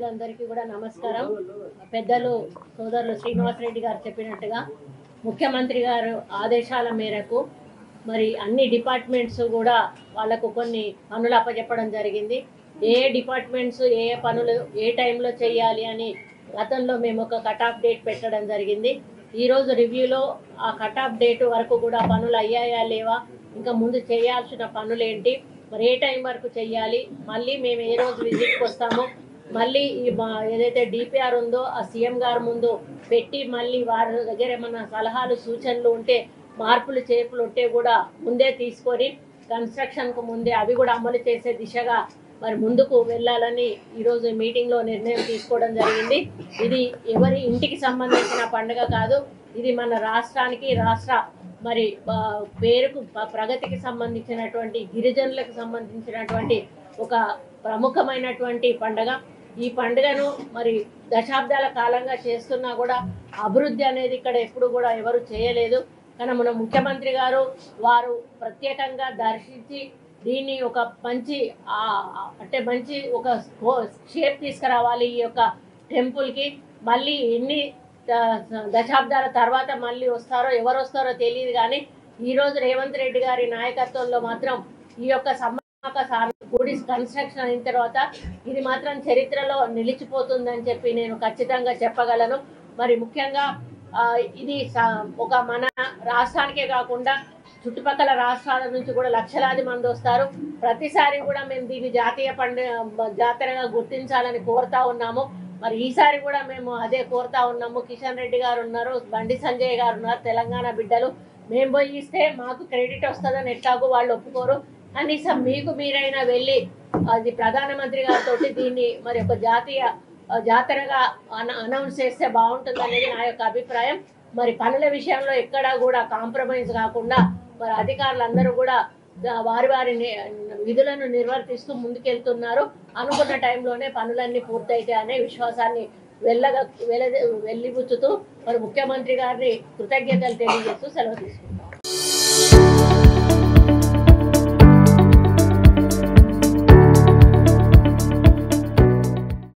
సభ్యులందరికీ కూడా నమస్కారం. పెద్దలు సోదరులు శ్రీనివాస్ రెడ్డి గారు చెప్పినట్టుగా ముఖ్యమంత్రి గారు ఆదేశాల మేరకు మరి అన్ని డిపార్ట్మెంట్స్ కూడా వాళ్ళకు కొన్ని పనులు అప్పచెప్పడం జరిగింది. ఏ డిపార్ట్మెంట్స్ ఏ పనులు ఏ టైంలో చేయాలి అని గతంలో మేము ఒక కట్ ఆఫ్ డేట్ పెట్టడం జరిగింది. ఈరోజు రివ్యూలో ఆ కట్ ఆఫ్ డేట్ వరకు కూడా పనులు అయ్యాయా లేవా, ఇంకా ముందు చేయాల్సిన పనులు ఏంటి, మరి ఏ టైం వరకు చేయాలి, మళ్ళీ మేము ఏ రోజు విజిట్కి వస్తామో మళ్ళీ ఈ ఏదైతే డిపిఆర్ ఉందో ఆ సీఎం గారు ముందు పెట్టి మళ్ళీ వారి దగ్గర ఏమన్నా సలహాలు సూచనలు ఉంటే మార్పులు చేర్పులు ఉంటే కూడా ముందే తీసుకొని కన్స్ట్రక్షన్కు ముందే అవి కూడా అమలు చేసే దిశగా మరి ముందుకు వెళ్ళాలని ఈరోజు మీటింగ్లో నిర్ణయం తీసుకోవడం జరిగింది. ఇది ఎవరి ఇంటికి సంబంధించిన పండుగ కాదు, ఇది మన రాష్ట్రానికి రాష్ట్ర మరి పేరుకు ప్రగతికి సంబంధించినటువంటి గిరిజనులకు సంబంధించినటువంటి ఒక ప్రముఖమైనటువంటి పండుగ. ఈ పండుగను మరి దశాబ్దాల కాలంగా చేస్తున్నా కూడా అభివృద్ధి అనేది ఇక్కడ ఎప్పుడు కూడా ఎవరు చేయలేదు. కానీ మన ముఖ్యమంత్రి గారు వారు ప్రత్యేకంగా దర్శించి దీన్ని ఒక మంచి మంచి ఒక షేప్ తీసుకురావాలి ఈ యొక్క టెంపుల్కి. మళ్ళీ ఎన్ని దశాబ్దాల తర్వాత మళ్ళీ వస్తారో ఎవరు వస్తారో తెలియదు, కానీ ఈరోజు రేవంత్ రెడ్డి గారి నాయకత్వంలో మాత్రం ఈ యొక్క గుడి కన్స్ట్రక్షన్ అయిన తర్వాత ఇది మాత్రం చరిత్రలో నిలిచిపోతుందని చెప్పి నేను ఖచ్చితంగా చెప్పగలను. మరి ముఖ్యంగా ఇది ఒక మన రాష్ట్రానికే కాకుండా చుట్టుపక్కల రాష్ట్రాల నుంచి కూడా లక్షలాది మంది వస్తారు. ప్రతిసారి కూడా మేము దీన్ని జాతరగా గుర్తించాలని కోరుతా ఉన్నాము. మరి ఈసారి కూడా మేము అదే కోరుతా ఉన్నాము. కిషన్ రెడ్డి గారు ఉన్నారు, బండి సంజయ్ గారు ఉన్నారు, తెలంగాణ బిడ్డలు. మేము పోయి ఇస్తే మాకు క్రెడిట్ వస్తుందని ఎట్లాగో వాళ్ళు ఒప్పుకోరు. కనీసం మీకు మీరైనా వెళ్ళి అది ప్రధానమంత్రి గారితో దీన్ని మరి ఒక జాతరగా అనౌన్స్ చేస్తే బాగుంటుంది అనేది నా యొక్క అభిప్రాయం. మరి పనుల విషయంలో ఎక్కడా కూడా కాంప్రమైజ్ కాకుండా మరి అధికారులందరూ కూడా వారి విధులను నిర్వర్తిస్తూ ముందుకెళ్తున్నారు. అనుకున్న టైంలోనే పనులన్నీ పూర్తయితాయి అనే విశ్వాసాన్ని వెళ్ళిబుచ్చుతూ మరి ముఖ్యమంత్రి గారిని కృతజ్ఞతలు తెలియజేస్తూ సెలవు తీసుకుంటున్నారు.